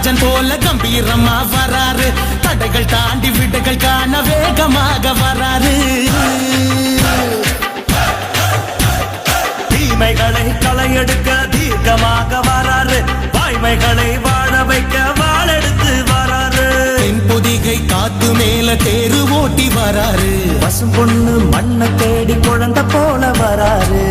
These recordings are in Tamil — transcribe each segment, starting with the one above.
நடராஜன் போல கம்பீரமா வராரு. தடைகள் தாண்டி விடைகள் காண வேகமாக வராரு. தீமைகளை களையெடுக்க தீர்க்கமாக வராரு. வாய்மைகளை வாழ வைக்க வாழெடுத்து வராரு. பொதிகை காத்து மேல தேரு ஓட்டி வராரு. பசும் பொண்ணு மண்ணை தேடி குழந்தை போல வராரு.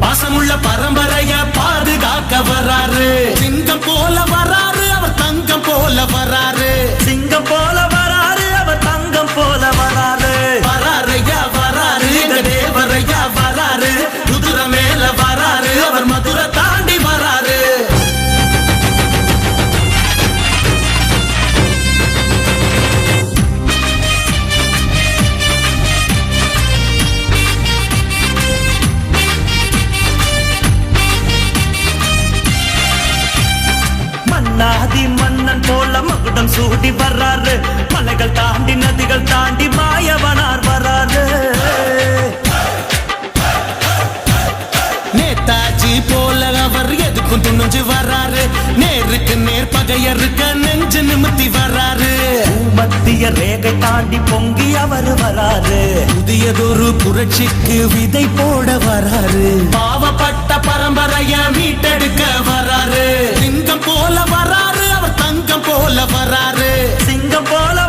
பாசமுள்ள பரம்பரைய பாதுகாக்க வராரு. சிங்கம் போல வராரு, அவர் தங்கம் போல வராரு. சிங்கம் போல வராரு, அவர் தங்கம் போல வராரு. வராரையா வராரு, எங்க தேவரையா வராரு. குதிரை மேல வராரு, அவர் மதுரை தாண்டி வராரு. மன்னாதி மன்னன் போல மகுடம் சூடி வர்றாரு. மலைகள் தாண்டி நதிகள் தாண்டி மாயவனார் வராரு. நேதாஜி போல அவர் எதுக்கும் துணிஞ்சு வராரு. நேருக்கு நேர் பகையருக்க நெஞ்சு நிமித்தி வராரு. மத்திய ரேகை தாண்டி பொங்கி அவர் வராரு. புதியதொரு புரட்சிக்கு விதை போட வராரு. பாவப்பட்ட பரம்பரைய மீட்டெடுக்க வராரு. சிங்கம் போல வராரு, அவர் தங்கம் போல வராரு. சிங்கம் போல